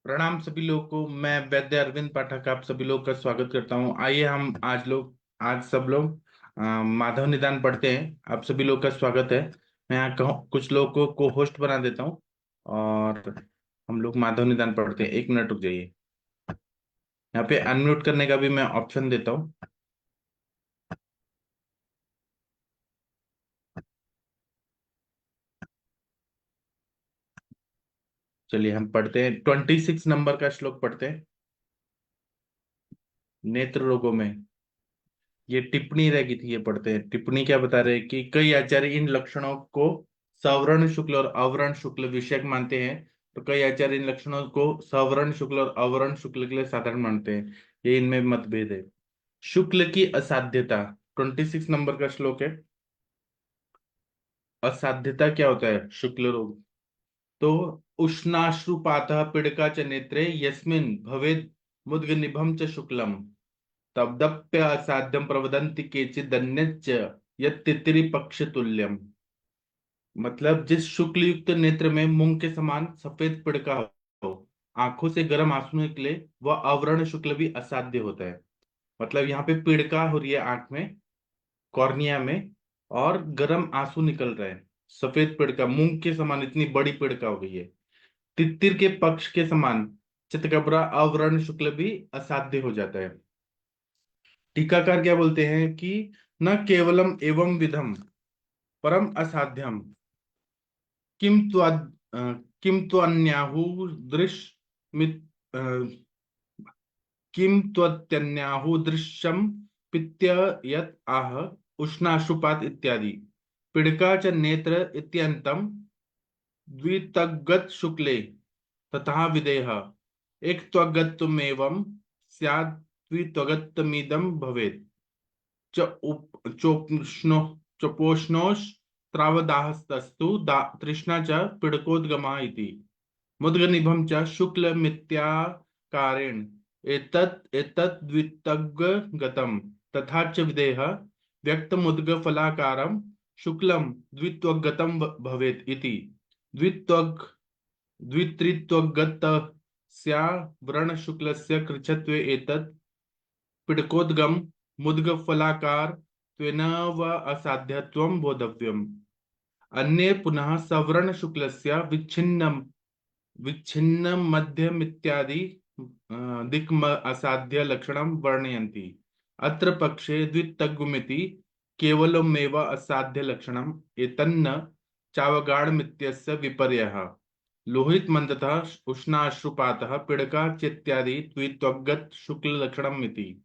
प्रणाम सभी लोगों को। मैं वैद्य अरविंद पाठक आप सभी लोग का स्वागत करता हूं। आइए हम आज सब लोग माधव निदान पढ़ते हैं। आप सभी लोग का स्वागत है। मैं यहाँ कुछ लोगों को होस्ट बना देता हूँ और हम लोग माधव निदान पढ़ते हैं। 1 मिनट रुक जाइए। यहाँ पे अनम्यूट करने का भी मैं ऑप्शन देता हूँ। चलिए हम पढ़ते हैं। 26 नंबर का श्लोक पढ़ते हैं। नेत्र रोगों में ये टिप्पणी रह गई थी, ये पढ़ते हैं। टिप्पणी क्या बता रहे हैं कि कई आचार्य इन लक्षणों को सवर्ण शुक्ल और अवर्ण शुक्ल विषयक मानते हैं। तो कई आचार्य इन लक्षणों को सवर्ण शुक्ल और अवर्ण शुक्ल के लिए साधारण मानते हैं। ये इनमें मतभेद है। शुक्ल की असाध्यता, 26 नंबर का श्लोक है। असाध्यता क्या होता है शुक्ल रोग? तो उष्णाश्रुपातः पीड़का च नेत्रे यस्मिन् भवेद मुद्गनिभम च शुक्लम तब्दप्य असाध्यम प्रवदन्ति केचिदन्यच्च यत्तितिरि पक्ष तुल्यम। मतलब जिस शुक्ल युक्त नेत्र में मूंग के समान सफेद पिड़का हो, आंखों से गर्म आंसू निकले, वह अवर्ण शुक्ल भी असाध्य होता है। मतलब यहाँ पे पिड़का हो रही है आंख में, कॉर्निया में, और गर्म आंसू निकल रहे हैं। सफेद पिड़का मूंग के समान इतनी बड़ी पिड़का हो गई है। तित्तिर के पक्ष के समान चितकबरा अवर्ण शुक्ल भी असाध्य हो जाता है। टीकाकार क्या बोलते हैं कि न केवलम एवं विधम परम असाध्यम किम त्वा किम त्वन्याहु दृश मित अ, किम त्वत्यन्याहु दृश्यम पित्य यत आह उष्णाशुपात इत्यादि पिड़का च नेत्र इत्यंतम द्वितगत शुक्ले तथा विदेह एक त्वगतमेवं स्यात् द्वित्वगतमिदं भवेत् च चोष्णो चपोष्णोस्त्रावदाहस्तस्तु तृष्णा च पीडकोद्गमा इति मुद्गनिभं च शुक्लमित्याकारेण एतत् एतत् द्वित्वगतं तथा च विदेह व्यक्तमुद्गफलाकारं शुक्लं द्वित्वगतं भवेत् इति द्वित्वग द्वित्रित्वगतस्या व्रणशुक्लस्य कृच्छत्वे एतत् पिडकोद्गम मुद्गफलाकार त्वेन व असाध्यत्वं बोधव्यम्। अन्ये पुनः सवर्ण शुक्लस्य विच्छिन्नम विच्छिन्न मध्यमित्यादि दिक् असाध्य लक्षणं वर्णयन्ति। अत्र पक्षे द्वितग्गुमिति केवलमेव असाध्य लक्षणम् एतन्न चावगाढमित्यस्य विपर्ययः। लोहित मंदतः उष्णाश्रुपातः पिड़का चेत्यादि द्वित्वगत शुक्ल लक्षणम् इति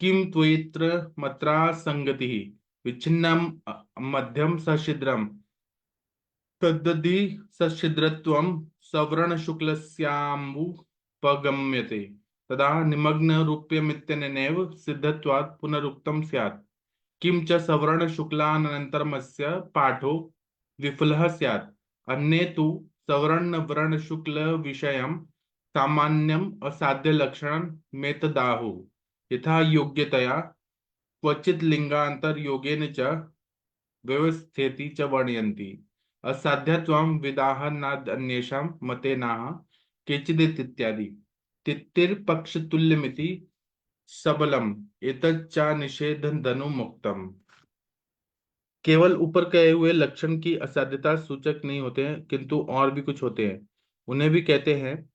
किम त्वयित्र मत्रा संगतिः विच्छिन्नम मध्यम सछिद्रम तद्दधि सछिद्रत्वं सवर्ण शुक्लस्याम्बुपगम्यते तदा निमग्न रूप्यमित्यनेनैव सिद्धत्वात् पुनरुक्तं स्यात्। किं च सवर्ण शुक्लानन्तरमस्य पाठो विफलः स्यात्। अन्ये तु सवर्ण वर्ण शुक्ल विषयं सामान्यम् असाध्य लक्षणं मेतदाहुः। यथा योग्यतया क्वचित् लिंगान्तर योगेन च व्यवस्थेति च वर्णयन्ति। असाध्यत्वं विदाह नान्येषां मतेनाह केचिदित्येत्यादि तित्तिर पक्षतुल्यमिति सबलम एतच्चा निषेधन मुक्तम। केवल ऊपर कहे हुए लक्षण की असाध्यता सूचक नहीं होते हैं, किंतु और भी कुछ होते हैं। उन्हें भी कहते हैं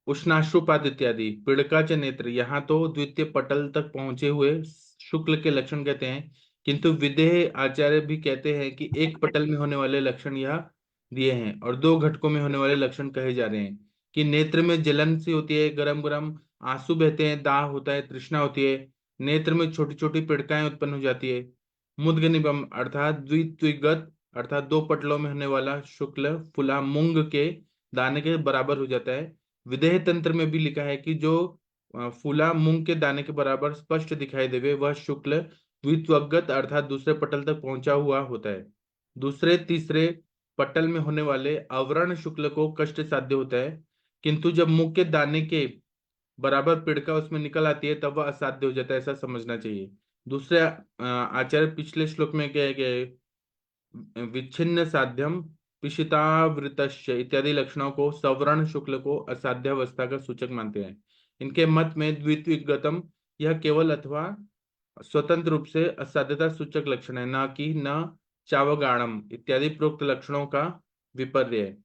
उष्णाश्रुपात इत्यादि पीड़का च नेत्र। यहाँ तो द्वितीय पटल तक पहुंचे हुए शुक्ल के लक्षण कहते हैं, किंतु विदेह आचार्य भी कहते हैं कि एक पटल में होने वाले लक्षण यह दिए हैं और दो घटकों में होने वाले लक्षण कहे जा रहे हैं कि नेत्र में जलन सी होती है, गरम गरम आंसू बहते हैं, दाह होता है, तृष्णा होती है। नेत्र में छोटी छोटी पिड़काएं उत्पन्न हो जाती है। मुद्गनिभम अर्थात द्वित्विगत अर्थात दो पटलों में होने वाला शुक्ल फुला मूंग के दाने के बराबर हो जाता है। विदेह तंत्र में भी लिखा है कि जो फूला मूंग के दाने के बराबर स्पष्ट दिखाई देवे वह शुक्ल द्वित्वगत अर्थात दूसरे पटल तक पहुंचा हुआ होता है। दूसरे तीसरे पटल में होने वाले अवर्ण शुक्ल को कष्ट साध्य होता है, किंतु जब मूंग के दाने के बराबर पिड़का उसमें निकल आती है तब वह असाध्य हो जाता है, ऐसा समझना चाहिए। दूसरे आचार्य पिछले श्लोक में क्या है कि विच्छिन्न साध्यम पिशितावृतश्च इत्यादि लक्षणों को सवर्ण शुक्ल को असाध्यावस्था का सूचक मानते हैं। इनके मत में द्वित्विगतम यह केवल अथवा स्वतंत्र रूप से असाध्यता सूचक लक्षण है, न कि न चावगाणम इत्यादि प्रोक्त लक्षणों का विपर्य है।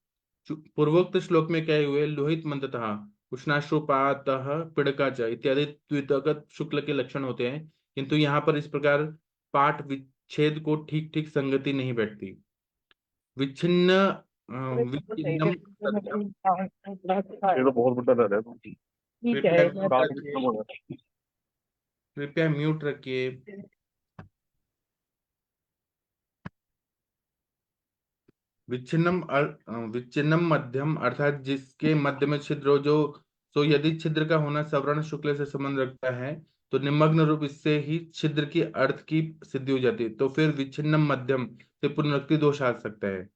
पूर्वोक्त श्लोक में कहे हुए लोहित मंदतः उष्णाश्रुपातः पिडकाच इत्यादि द्वितगत शुक्ल के लक्षण होते हैं, किंतु यहाँ पर इस प्रकार पाठ विच्छेद को ठीक ठीक संगति नहीं बैठती। विच्छिन्न विच्छिन्नम सत्यम। ये तो बहुत बड़ा डर है। ठीक कृपया है म्यूट रखिए, कृपया म्यूट रखिए। विच्छिन्नम मध्यम अर्थात जिसके मध्य में छिद्र हो, जो तो यदि छिद्र का होना सवर्ण शुक्ल से संबंध रखता है तो निमग्न रूप इससे ही छिद्र की अर्थ की सिद्धि हो जाती है, तो फिर विच्छिन्नम मध्यम से पुनरुक्ति दोष आ सकता है।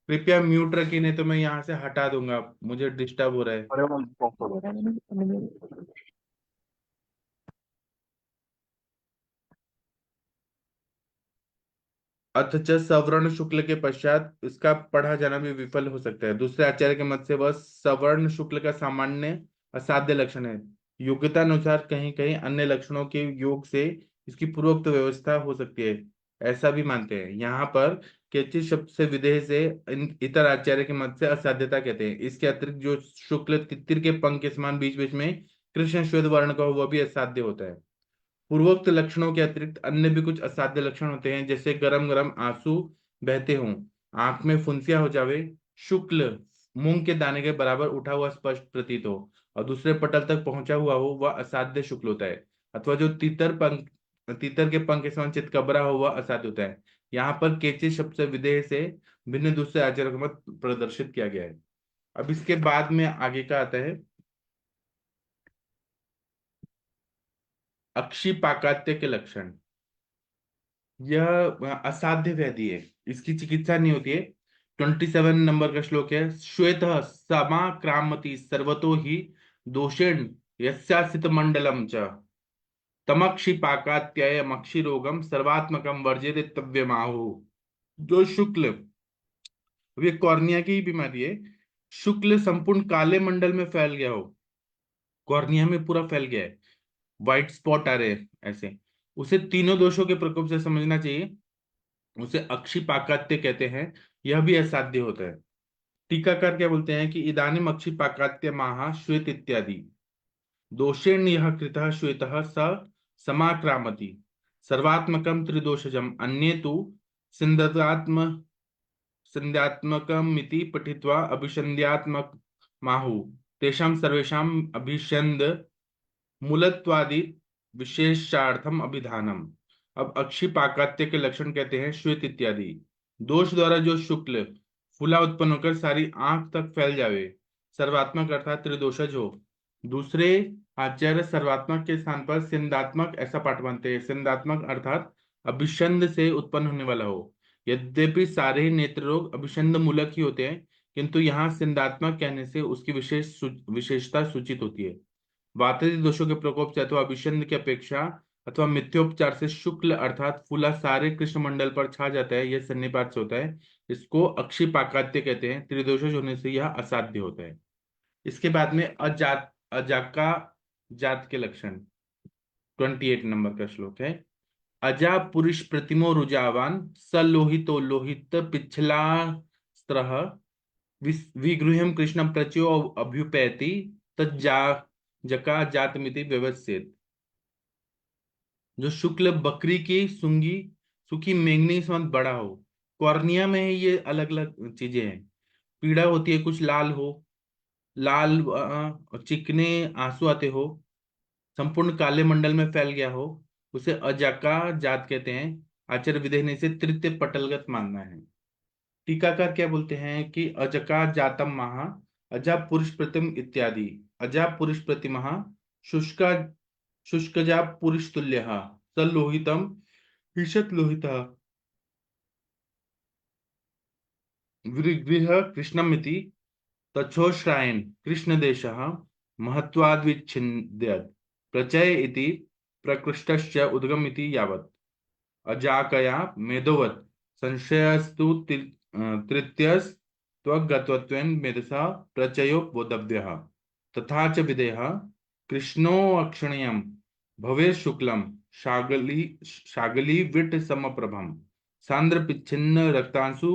कृपया म्यूट रखिए, नहीं तो मैं यहाँ से हटा दूंगा, मुझे डिस्टर्ब हो रहा है। अथच सवर्ण शुक्ल के पश्चात इसका पढ़ा जाना भी विफल हो सकता है। दूसरे आचार्य के मत से वह सवर्ण शुक्ल का सामान्य असाध्य लक्षण है। योग्यता अनुसार कहीं कहीं अन्य लक्षणों के योग से इसकी पूर्वोक्त व्यवस्था हो सकती है, ऐसा भी मानते हैं। यहाँ पर केचित शब्द से विदेह से इतर आचार्य के मत से असाध्यता कहते हैं। इसके अतिरिक्त जो शुक्ल तितिर के पंख के समान बीच बीच में कृष्ण श्वेत वर्ण का हो वह भी असाध्य होता है। पूर्वोक्त लक्षणों के अतिरिक्त अन्य भी कुछ असाध्य लक्षण होते हैं, जैसे गरम गरम आंसू बहते हों, आंख में फुंसिया हो जावे, शुक्ल मूंग के दाने के बराबर उठा हुआ स्पष्ट प्रतीत हो और दूसरे पटल तक पहुंचा हुआ हो, वह असाध्य शुक्ल होता है। अथवा जो तीतर के पंख के समान चितकबरा हो वह असाध्य होता है। यहाँ पर केचित शब्द से विदेह से भिन्न दूसरे आचार्यों का मत प्रदर्शित किया गया है। अब इसके बाद में आगे का आता है अक्षिपाकात्य के लक्षण। यह असाध्य व्याधि है, इसकी चिकित्सा नहीं होती है। 27 नंबर का श्लोक है, श्वेत समाक्रामति सर्वतो ही दोषेण यस्यासित मंडलम च तमक्षिपाकात्ययमक्षि रोगम सर्वात्मकम वर्जेत तव्यमाहु। जो शुक्ल, अब ये कॉर्निया की ही बीमारी है, शुक्ल संपूर्ण काले मंडल में फैल गया हो, कॉर्निया में पूरा फैल गया है, व्हाइट स्पॉट आ रहे हैं ऐसे, उसे तीनों दोषों के प्रकोप से समझना चाहिए। उसे अक्षिपाकात्य कहते हैं। यह भी असाध्य होता है। टीकाकार क्या बोलते हैं कि इदानीम अक्षिपाकात्य माह श्वेत इत्यादि दोषेण यह कृतः श्वेतः स समाक्रामति सर्वात्मकम त्रिदोषजम अन्ये तु सिंधतात्म संध्यात्मकमिति पठित्वा अभिसंध्यात्मक माहु तेषां सर्वेषां अभिसंध मूलत्वादि विशेषार्थम अभिधानम। अब अक्षिपाकात्य के लक्षण कहते हैं श्वेत इत्यादि दोष द्वारा जो शुक्ल फूला उत्पन्न होकर सारी आंख तक फैल जावे, सर्वात्मक अर्थात त्रिदोषज हो। दूसरे आचार्य सर्वात्मक के स्थान पर सिंधात्मक ऐसा पाठ मानते हैं। सिंधात्मक अर्थात अभिषंध से उत्पन्न होने वाला हो। यद्यपि सारे ही नेत्र रोग अभिषंध मूलक ही होते हैं, किंतु यहाँ सिंधात्मक कहने से उसकी विशेषता सूचित होती है। वातज दोषों के प्रकोप से अथवा अभिषंध की अपेक्षा अथवा मिथ्योपचार से शुक्ल अर्थात फूला सारे कृष्ण मंडल पर छा जाता है, यह सन्निपात से होता है। इसको अक्षिपाकात्य कहते हैं। त्रिदोषज होने से यह असाध्य होता है। इसके बाद में अजाका जात के लक्षण 28 नंबर का श्लोक है, अजा पुरुष प्रतिमो रुजावान स लोहितो लोहित पिछला स्त्रह विगृहम कृष्ण प्रचयो अभ्युपैति तज्जा जका जातमिति व्यवस्थित। जो शुक्ल बकरी की सूंगी सुखी मेंगनी समान बड़ा हो, कॉर्निया में ही ये अलग अलग चीजें हैं। पीड़ा होती है, कुछ लाल हो, लाल चिकने आंसू आते हो, संपूर्ण काले मंडल में फैल गया हो, उसे अजाका जात कहते हैं। आचार्य विदेह ने इसे तृतीय पटलगत मानना है। टीकाकार क्या बोलते हैं कि अजका जातम महा अजा पुरुष प्रतिम इत्यादि। अजा पुरुष प्रतिमः शुष्का शुष्कजा पुरुष तुल्य सलोहितम ईशत लोहितः विगृह कृष्णमिति तच्छोश्रायन कृष्णदेशः महत्वाद्विच्छिद्यत प्रचय इति प्रकृष्टस्य उद्गम इति यावत् अजाकया मेदोवत् संशयस्तु तृतीयस्त्वगतत्वेन मेधसा प्रचयो बोधव्यः तथा च विदेह कृष्णोऽक्षणीयं भवेत् शुक्लं शागली विट समप्रभम सांद्र पिच्छिन्न रक्तांशु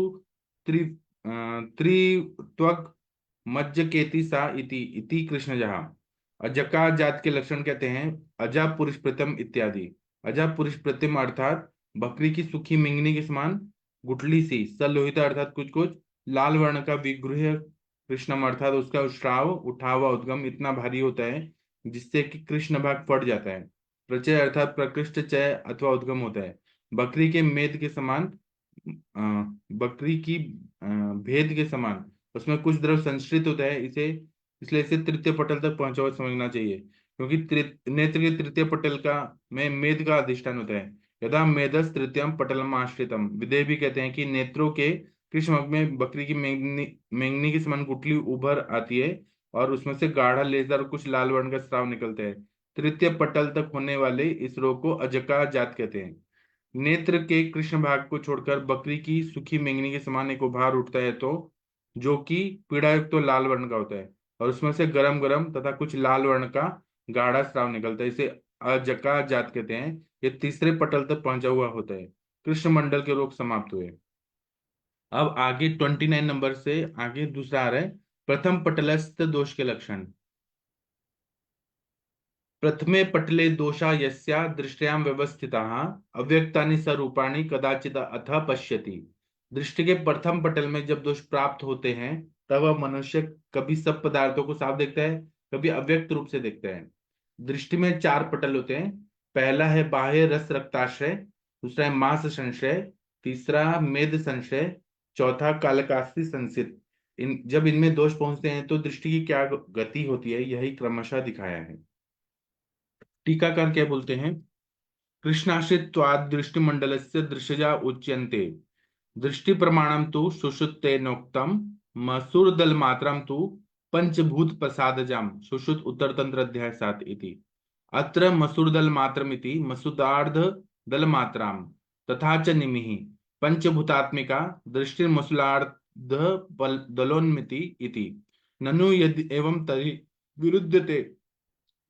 त्रि त्रित्वग मज्जकेति सा इति कृष्णजः। अजका जात के लक्षण कहते हैं अजा पुरुष प्रथम इत्यादि। अजा पुरुष प्रथम अर्थात बकरी की सूखी मिंगनी के समान गुठली सी, सलोहिता अर्थात कुछ कुछ, लाल वर्ण का विग्रह, कृष्णम अर्थात उसका श्राव उठा हुआ उद्गम इतना भारी होता है जिससे कि कृष्ण भाग फट जाता है। प्रचय अर्थात प्रकृष्ट चय अथवा उद्गम होता है। बकरी के मेद के समान, बकरी की भेद के समान उसमें कुछ द्रव संश्रित होता है, इसे इसलिए इसे तृतीय पटल तक पहुंचा हुआ समझना चाहिए, क्योंकि नेत्र के तृतीय पटल का में मेद का अधिष्ठान होता है। यदा मेदस तृतीयम पटलम आश्रितम, विदेह भी कहते हैं कि नेत्रों के कृष्ण में बकरी की मेंगनी के समान गुठली उभर आती है और उसमें से गाढ़ा लेजर और कुछ लाल वर्ण का स्राव निकलता है। तृतीय पटल तक होने वाले इस रोग को अजका जात कहते हैं। नेत्र के कृष्ण भाग को छोड़कर बकरी की सूखी मेंगनी के समान एक उभार उठता है तो जो कि पीड़ायुक्त तो लाल वर्ण का होता है और उसमें से गरम गरम तथा कुछ लाल वर्ण का गाढ़ा स्राव निकलता है, इसे अजका जात कहते हैं। ये तीसरे पटल तक पहुंचा हुआ होता है। कृष्ण मंडल के रोग समाप्त हुए। अब आगे 29 नंबर से आगे दूसरा आ रहा है प्रथम पटलस्थ दोष के लक्षण। प्रथमे पटले दोषा यस्या दृष्टयां व्यवस्थिताः अव्यक्तानि स्वरूपाणि कदाचित् अथ पश्यति। दृष्टि के प्रथम पटल में जब दोष प्राप्त होते हैं तब वह मनुष्य कभी सब पदार्थों को साफ देखता है, कभी अव्यक्त रूप से देखता है। दृष्टि में चार पटल होते हैं। पहला है बाह्य रस रक्ताश्रय, दूसरा है मांस संशय, तीसरा मेद संशय, चौथा कालकास्ति संसित। जब इनमें दोष पहुंचते हैं तो दृष्टि की क्या गति होती है यही क्रमशः दिखाया है। टीकाकार क्या बोलते हैं, कृष्णाश्रित्वाद दृष्टिमंडलस्य दृश्यजा उच्यन्ते दृष्टि प्रमाणम तु सुषुप्तेनोक्तम मसूरदल मात्रम तु पंचभूत प्रसादजाम सुषुप्त उत्तर तंत्र अध्याय 7 इति। अत्र मसूरदल मात्रमिति मसूदार्ध दल मात्राम तथा च निमिहि पंचभूतात्मिका दृष्टिर्मसूलार्ध दलोन्मिति इति। ननु यदि एवं तर्हि विरुध्यते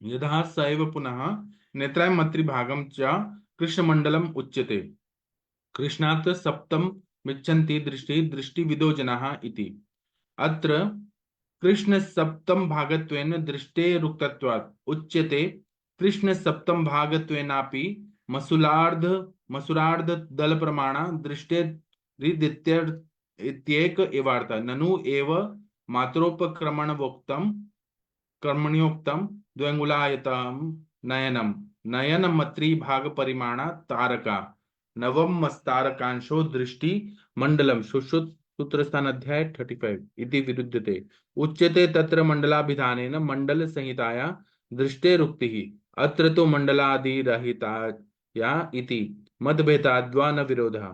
यथा स एव पुनः नेत्रायमत्रिभागं च कृष्णमण्डलम् उच्यते कृष्णात् सप्तम मिच्छन्ति दृष्टि दृष्टिविदो जनाः इति। अत्र कृष्ण सप्तम भागत्वेन दृष्टेरुक्तत्वात् उच्यते कृष्ण सप्तम भागत्वेनापि मसूलार्ध मसूरार्ध दल प्रमाण दृष्टेरित्येक एवार्थ ननु एव मात्रोपक्रमणवोक्तम कर्मण्योक्तम द्व्यंगुलायतम नयनम नयनमत्रि भाग परिमाणा तारका नवम मस्तारकांशो दृष्टि मंडलम सुश्रुत सूत्रस्थान अध्याय 35 इति विरुध्यते उच्यते तत्र मंडलाभिधानेन मंडल संहिताया दृष्टेरुक्तिः अत्र तो मंडलादिरहिताया इति मतभेदाद्वा न विरोधः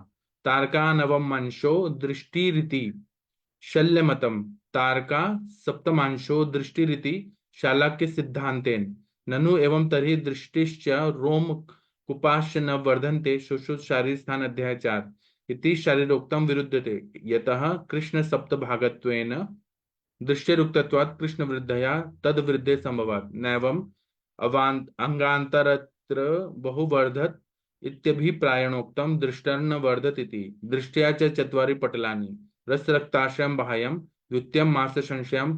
तारका नवम अंशो दृष्टिरिति शल्यमतम तारका सप्तमांशो दृष्टिरिति शालाक्य सिद्धांतेन ननु एवं तर्हि दृष्टिश्च रोम कुपाश्च न वर्धन्ते सुश्रुत शारीर स्थान अध्याय 4 इति शारीरोक्तम विरुद्धते यतः कृष्ण सप्तभागत्वेन दृष्टिरुक्तत्वात् कृष्ण वृद्धया तद वृद्धे संभवात् नैवं अवान्त अंगांतरत्र बहुवर्धत इत्यभिप्रायणोक्तम दृष्टर्न वर्धत इति दृष्ट्या च चत्वारि पटलानि रसरक्ताश्रयं बाह्यं द्वितीयं मास संशयं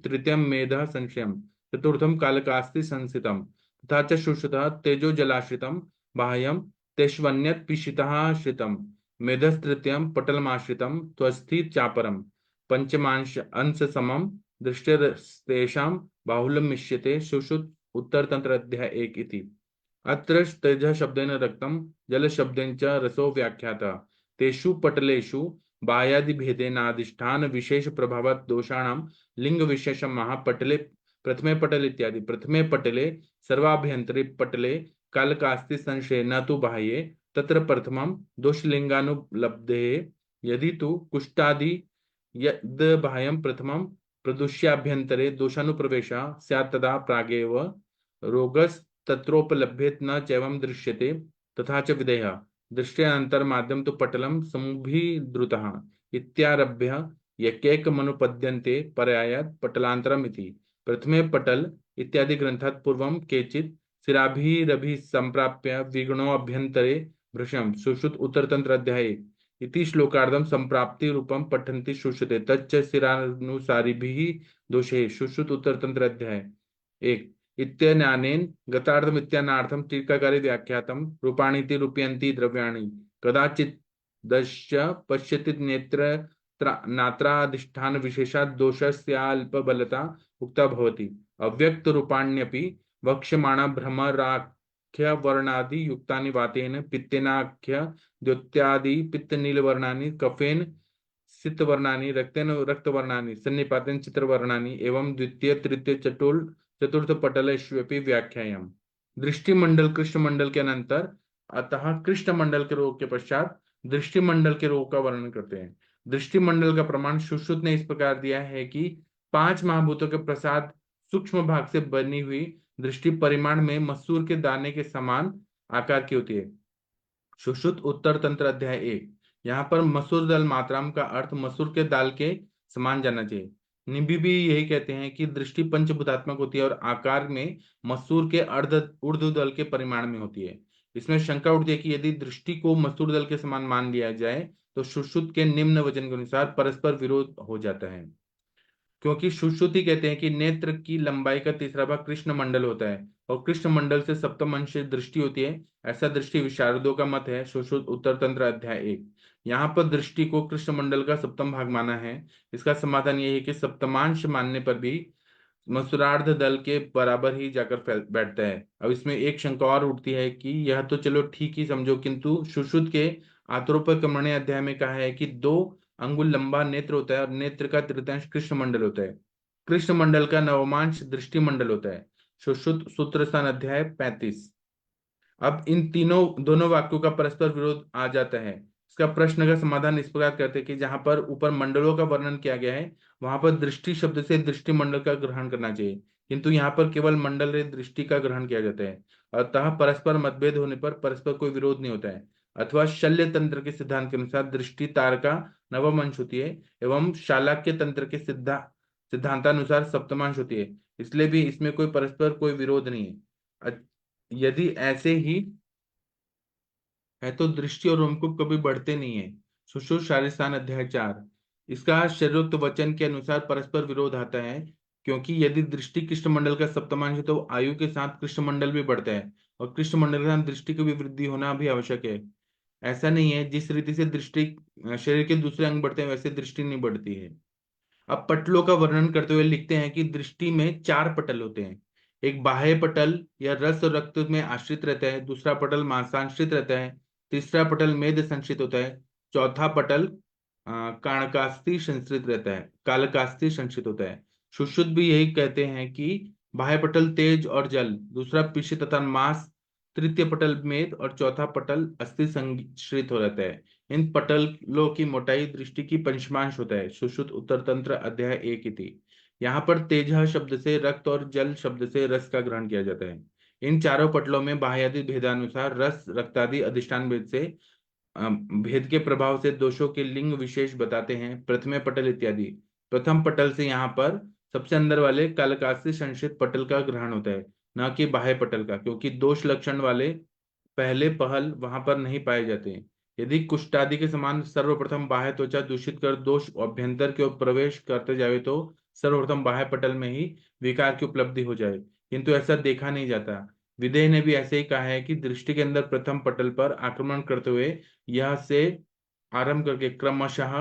तृतीयं मेधः संशयं चतुर्थं कालकास्ति संसितम् तथा च शुश्रुतः तेजो जलाश्रितं बाह्यं तेष्वन्यत् पिशितः श्रितं मेधस्तृतीयं पटलमाश्रितं त्वस्थि चापरम् पंचमांश अंश समम दृष्टिस्तेषां बाहुल्यं मिष्यते सुषुप्त उत्तर तंत्र अध्याय 1 इति। अत्र तेजः शब्देन रक्तं जल शब्देन च रसो व्याख्यातः तेषु पटलेषु बाह्यादि भेदेनाधिष्ठान विशेष प्रभावात् दोषाणां लिंग विशेषं महापटले प्रथमे पटल इत्यादि। प्रथमे पटले सर्वाभ्यंतरे पटले कालकास्ति संशय न तो बाह्ये तत्र प्रथमं दोषलिंगानुपलब्धेः यदि तु कुष्ठादि यद् बाह्यं प्रथमं प्रदुष्याभ्यन्तरे दोषानुप्रवेशः स्यात् तदा प्रागेव रोगस्तत्रोपलभ्येत न चैवं दृश्यते तथा च विधेयः दृष्ट्यान्तरमाद्यं तु पटलं समुभिद्रुतः इत्यारभ्य यकेकमनुपद्यन्ते पर्यायात् पटलान्तरम् इति। प्रथमे पटल इत्यादि ग्रंथात् पूर्वं केचित् शिराभिरभि संप्राप्य विगुणोऽभ्यन्तरे भृशं सुश्रुत उत्तरतंत्र अध्याये इति श्लोकार्धं संप्राप्ति रूपं पठन्ति शुश्रुते तच्च शिरानुसारिभिः दोषे सुश्रुत उत्तरतंत्र अध्याय एक इत्यनेन गतार्धमित्यानार्थं टीकाकारे व्याख्यातं रूपाणीति रूपयन्ति द्रव्याणि कदाचित् दश्च पश्यति नेत्र नात्राधिष्ठान विशेषात् दोषस्याल्पबलता उक्ता भवति अव्यक्त रूपाण्यपि वक्ष्यमाणा भ्रमराख्य वर्णादि युक्तानि वातेन पित्तेनाख्य द्योत्यादि पित्त नीलवर्णानि कफेन सितवर्णानि रक्तेन रक्तवर्णानि सन्निपातेन चित्रवर्णानि एवं द्वितीय तृतीय चतुर्थ पटलेष्वपि व्याख्यायाम। दृष्टिमंडल कृष्णमंडल के अनंतर अतः कृष्णमंडल के रोग के पश्चात दृष्टिमंडल के रोग का वर्णन करते हैं। दृष्टिमंडल का प्रमाण सुश्रुत ने इस प्रकार दिया है कि 5 महाभूतों के प्रसाद सूक्ष्म भाग से बनी हुई दृष्टि परिमाण में मसूर के दाने के समान आकार की होती है। सुश्रुत उत्तर तंत्र अध्याय 1। यहाँ पर मसूर दल मात्राम का अर्थ मसूर के दाल के समान जानना चाहिए। निबी भी यही कहते हैं कि दृष्टि पंचभूतात्मक होती है और आकार में मसूर के अर्ध ऊर्ध्व दल के परिमाण में होती है। इसमें शंका उठती है कि यदि दृष्टि को मसूर दल के समान मान लिया जाए तो सुश्रुत के निम्न वचन के अनुसार परस्पर विरोध हो जाता है, क्योंकि सुश्रुति कहते हैं कि नेत्र की लंबाई का तीसरा भाग कृष्ण मंडल होता है और कृष्ण मंडल से सप्तम अंश दृष्टि होती है। ऐसा दृष्टि विशारदों का मत है। सुश्रुत उत्तर तंत्र अध्याय 1। यहाँ पर दृष्टि को कृष्ण मंडल का सप्तम भाग माना है। इसका समाधान यह है कि सप्तमांश मानने पर भी मसूरार्ध दल के बराबर ही जाकर बैठता है। अब इसमें एक शंका और उठती है कि यह तो चलो ठीक ही समझो, किंतु सुश्रुत के आत्रोपक्रमणे अध्याय में कहा है कि 2 अंगुल लंबा नेत्र होता है और नेत्र का तृतीयांश कृष्ण मंडल होता है। कृष्ण मंडल का नवमांश दृष्टि मंडल होता है। सुश्रुत सूत्र स्थान अध्याय 35। अब इन दोनों वाक्यों का परस्पर विरोध आ जाता है। इसका प्रश्न का समाधान इस प्रकार करते हैं कि जहां पर ऊपर मंडलों का वर्णन किया गया है वहां पर दृष्टि शब्द से दृष्टि मंडल का ग्रहण करना चाहिए, किंतु यहाँ पर केवल मंडल दृष्टि का ग्रहण किया जाता है। अतः परस्पर मतभेद होने पर परस्पर कोई विरोध नहीं होता है। अथवा शल्य तंत्र के सिद्धांत के अनुसार दृष्टि तार का नवम अंश होती है एवं शालाक्य तंत्र के सिद्धांतानुसार सप्तमांश होती है, इसलिए भी इसमें कोई परस्पर कोई विरोध नहीं है। यदि ऐसे ही है तो दृष्टि और रोमकूप कभी बढ़ते नहीं है। सुश्रुत शारीस्थान अध्याय 4। इसका शरीरोक्त वचन के अनुसार परस्पर विरोध आता है, क्योंकि यदि दृष्टि कृष्णमंडल का सप्तमांश है तो आयु के साथ कृष्णमंडल भी बढ़ता है और कृष्णमंडल के साथ दृष्टि की भी वृद्धि होना भी आवश्यक है। ऐसा नहीं है जिस रीति से दृष्टि शरीर के दूसरे अंग बढ़ते हैं वैसे दृष्टि नहीं बढ़ती है। अब पटलों का वर्णन करते हुए लिखते हैं कि दृष्टि में 4 पटल होते हैं। एक बाह्य पटल या रस और रक्त में आश्रित रहता है, दूसरा पटल मांसाश्रित रहता है, तीसरा पटल मेद संश्रित होता है, चौथा पटल काणकास्थि संश्रित रहता है, कालकास्थि संश्रित होता है। सुश्रुत भी यही कहते हैं कि बाह्य पटल तेज और जल, दूसरा पिष्ट तथा मांस, तृतीय पटल मेद और चौथा पटल अस्थि संश्रित हो रहता है। इन पटलों की मोटाई दृष्टि की पंचमांश होता है। सुश्रुत उत्तर तंत्र अध्याय 1 इति। यहाँ पर तेज शब्द से रक्त और जल शब्द से रस का ग्रहण किया जाता है। इन चारों पटलों में बाह्यादि भेदानुसार रस रक्तादि अधिष्ठान भेद से भेद के प्रभाव से दोषों के लिंग विशेष बताते हैं। प्रथमे पटल इत्यादि। प्रथम पटल से यहाँ पर सबसे अंदर वाले कालकास्थि संश्रित पटल का ग्रहण होता है, न कि बाह्य पटल का, क्योंकि दोष लक्षण वाले पहले पहल वहां पर नहीं पाए जाते हैं। यदि कुष्ठ आदि के समान सर्वप्रथम बाह्य त्वचा दूषित कर दोष अभ्यंतर की ओर प्रवेश करते जाए तो सर्वप्रथम बाह्य पटल में ही विकार की उपलब्धि हो जाए, किंतु ऐसा देखा नहीं जाता। विदेह ने भी ऐसे ही कहा है कि दृष्टि के अंदर प्रथम पटल पर आक्रमण करते हुए यह से आरंभ करके क्रमशः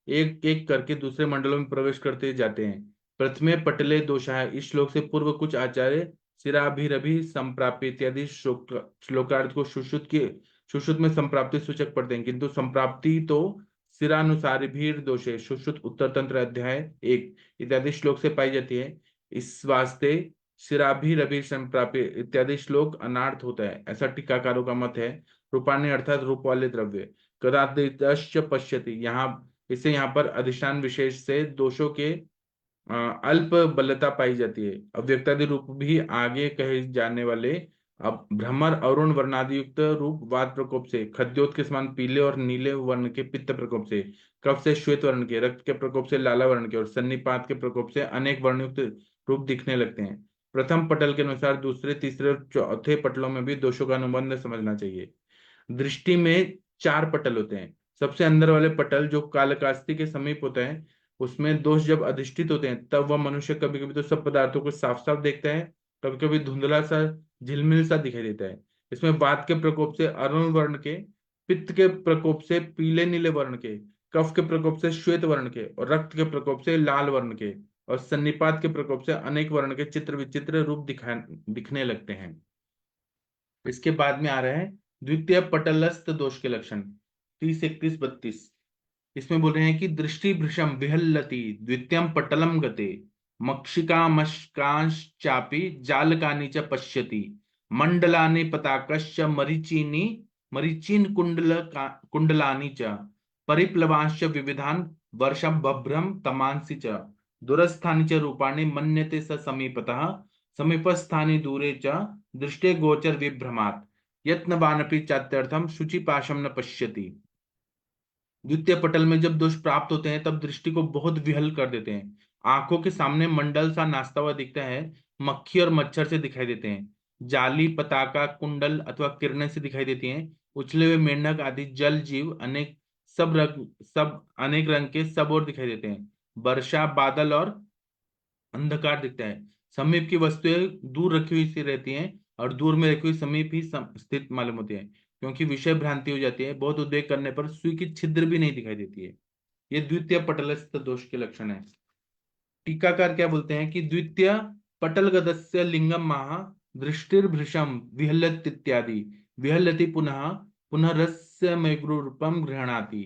एक एक करके दूसरे मंडलों में प्रवेश करते जाते हैं। प्रथमे पटले दोषा है। इस श्लोक से पूर्व कुछ आचार्य शिराभिरभि संप्राप्ति इत्यादि श्लोकार्थ को सुश्रुत में संप्राप्ति सूचक पढ़ते हैं, किंतु संप्राप्ति तो सिरानुसार भी दोषे सुश्रुत उत्तर तंत्र अध्याय 1 इत्यादि श्लोक से पाई जाती है। इस वास्ते शिराभिरभि संप्राप्ति इत्यादि श्लोक अनार्थ होता है, ऐसा टीकाकारों का मत है। रूपाण्य अर्थात रूप वाले द्रव्य कदाचित् पश्यति, यहाँ इससे यहाँ पर अधिष्ठान विशेष से दोषों के अल्प बलता पाई जाती है। अव्यक्तादि रूप भी आगे कहे जाने वाले अब भ्रमर अरुण वर्णादि युक्त रूप वात प्रकोप से, खद्योत के समान पीले और नीले वर्ण के पित्त प्रकोप से, कफ से श्वेत वर्ण के, रक्त के प्रकोप से लाला वर्ण के और सन्निपात के प्रकोप से अनेक वर्णयुक्त रूप दिखने लगते हैं। प्रथम पटल के अनुसार दूसरे तीसरे और चौथे पटलों में भी दोषों का अनुबंध समझना चाहिए। दृष्टि में चार पटल होते हैं। सबसे अंदर वाले पटल जो कालकास्ती के समीप होता है, उसमें दोष जब अधिष्ठित होते हैं तब वह मनुष्य कभी कभी तो सब पदार्थों को साफ साफ देखता है, कभी कभी धुंधला सा झिलमिल सा दिखाई देता है। इसमें वात के प्रकोप से अरुण वर्ण के, पित्त के प्रकोप से पीले नीले वर्ण के, कफ के प्रकोप से श्वेत वर्ण के और रक्त के प्रकोप से लाल वर्ण के और सन्निपात के प्रकोप से अनेक वर्ण के चित्र विचित्र रूप दिखने लगते हैं। इसके बाद में आ रहा है द्वितीय पटलस्थ दोष के लक्षण, 30, 31, 32। इसमें बोल रहे हैं कि दृष्टि भृशम विहल्लति द्वितीयम पटलम गते, मक्षिका मशकांश्चापि जालकानि च पश्यति, मंडलानि पताकश्च मरीचिनी मरीचिन कुंडलानि च परिप्लवांश्च विविधान वर्षम बभ्रम तमांसि च दूरस्थानि च रूपाणि मन्यते स समीपतः समीपस्थानि दूरे च दृष्टे गोचर विभ्रमात् यत्नवानपि चात्यर्थम शुचिपाशम न पश्यति। द्वितीय पटल में जब दोष प्राप्त होते हैं तब दृष्टि को बहुत विहल कर देते हैं। आंखों के सामने मंडल सा नाचता हुआ दिखता है, मक्खी और मच्छर से दिखाई देते हैं, जाली पताका कुंडल अथवा किरणें से दिखाई देती हैं, उछले हुए मेंढक आदि जल जीव अनेक सब अनेक रंग के सब और दिखाई देते हैं, वर्षा बादल और अंधकार दिखता है। समीप की वस्तुएं दूर रखी हुई सी रहती हैं और दूर में रखी हुई समीप ही स्थित मालूम होती है, क्योंकि विषय भ्रांति हो जाती है। बहुत उद्वेग करने पर सुई की छिद्र भी नहीं दिखाई देती है। ये द्वितीय पटलस्थ दोष के लक्षण है। टीकाकार क्या बोलते हैं कि द्वितीय पटलगदस्य लिंगम महा दृष्टिर्भृशम विहलत इत्यादि, विहलति पुनः पुनः रस्य रूपम गृह्णाति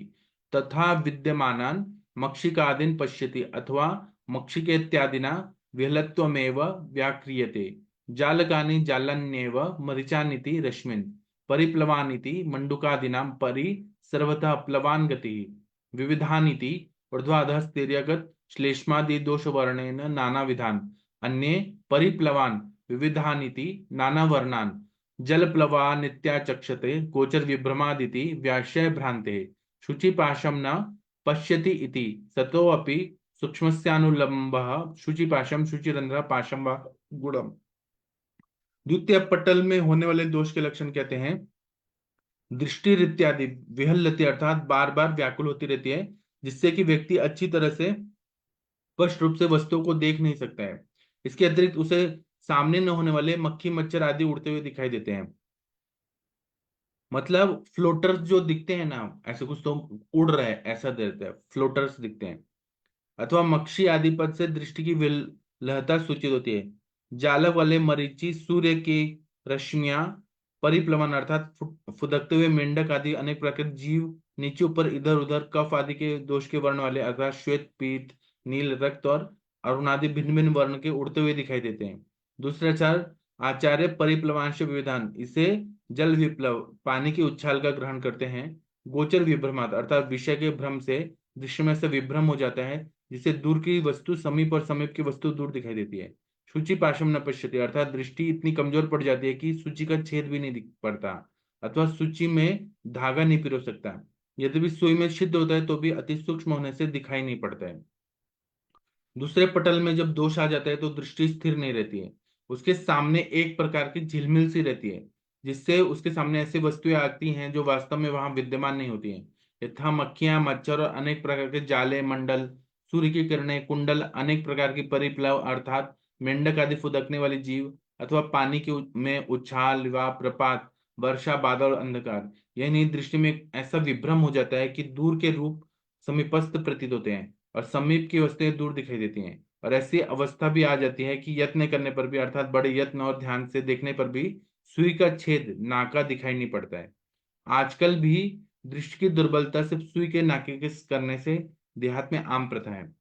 तथा विद्यमानान मक्षिकादीन पश्यति अथवा मक्षिके इत्यादिना विहलत्वमेव व्याक्रियते, जालकानि जालन्येव मरीचानिति रश्मिन् परिप्लवानिति मंडूकादीनां परि सर्वतः प्लवान गतिः विविधानिति ऊर्ध्वाधः स्थिर्यगत श्लेष्मादि दोष वर्णेन नाना विधान अन्ये परिप्लवान विविधानिति नाना वर्णान जलप्लवा नित्याचक्षते गोचर विभ्रमादिति व्याश्य भ्रांते शुचिपाशम न पश्यति इति सतो अपि सूक्ष्मस्यानुलंबः शुचिपाशम शुचिरंध्र पाशम व गुणम। द्वितीय पटल में होने वाले दोष के लक्षण कहते हैं दृष्टि इत्यादि विहल्लति अर्थात बार बार व्याकुल होती रहती है, जिससे कि व्यक्ति अच्छी तरह से स्पष्ट रूप से वस्तुओं को देख नहीं सकता है। इसके अतिरिक्त उसे सामने न होने वाले मक्खी मच्छर आदि उड़ते हुए दिखाई देते हैं। मतलब फ्लोटर्स जो दिखते हैं ना, ऐसे कुछ तो उड़ रहा है ऐसा दिखता है, फ्लोटर्स दिखते हैं। अथवा मक्षी आदि पद से दृष्टि की विलहता सूचित होती है। जालक वाले मरीचि सूर्य की रश्मियां, परिप्लवन अर्थात फुदकते हुए मेंढक आदि अनेक प्रकार के जीव नीचे ऊपर इधर उधर कफ आदि के दोष के वर्ण वाले अर्थात श्वेत पीत नील रक्त और अरुणादि भिन्न भिन्न वर्ण के उड़ते हुए दिखाई देते हैं। दूसरा चार आचार्य परिप्लवांश विधान, इसे जल विप्लव पानी की उछाल का ग्रहण करते हैं। गोचर विभ्रमात अर्थात विषय के भ्रम से दृश्य में से विभ्रम हो जाता है, जिससे दूर की वस्तु समीप और समीप की वस्तु दूर दिखाई देती है। सूचि पाशम न पश्यति अर्थात दृष्टि इतनी कमजोर पड़ जाती है कि सूची का छेद भी नहीं दिख पड़ता अथवा सूची में धागा नहीं पिरो सकता। यद्यपि सुई में छिद्र होता है तो भी अति सूक्ष्म होने से दिखाई नहीं पड़ता है। दूसरे पटल में जब दोष आ जाता है तो दृष्टि स्थिर नहीं रहती है, उसके सामने एक प्रकार की झिलमिल सी रहती है, जिससे उसके सामने ऐसी वस्तुएं आती हैं जो वास्तव में वहां विद्यमान नहीं होती हैं, यथा मक्खियां मच्छर और अनेक प्रकार के जाले मंडल सूर्य की किरणें कुंडल अनेक प्रकार की परिप्लव अर्थात मेंढक आदि फुदकने वाले जीव अथवा पानी की में उछाल व प्रपात वर्षा बादल और अंधकार। यह नहीं दृष्टि में ऐसा विभ्रम हो जाता है कि दूर के रूप समीपस्थ प्रतीत होते हैं और समीप की वस्तुएं दूर दिखाई देती हैं, और ऐसी अवस्था भी आ जाती है कि यत्न करने पर भी अर्थात बड़े यत्न और ध्यान से देखने पर भी सुई का छेद नाका दिखाई नहीं पड़ता है। आजकल भी दृष्टि की दुर्बलता सिर्फ सुई के नाके के करने से देहात में आम प्रथा है।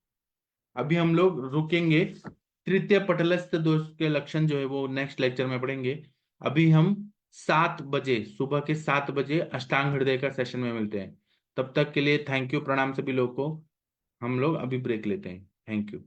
अभी हम लोग रुकेंगे, तृतीय पटलस्थ दोष के लक्षण जो है वो नेक्स्ट लेक्चर में पढ़ेंगे। अभी हम 7 बजे सुबह के 7 बजे अष्टांग हृदय का सेशन में मिलते हैं। तब तक के लिए थैंक यू, प्रणाम सभी लोगों को। हम लोग अभी ब्रेक लेते हैं। Thank you.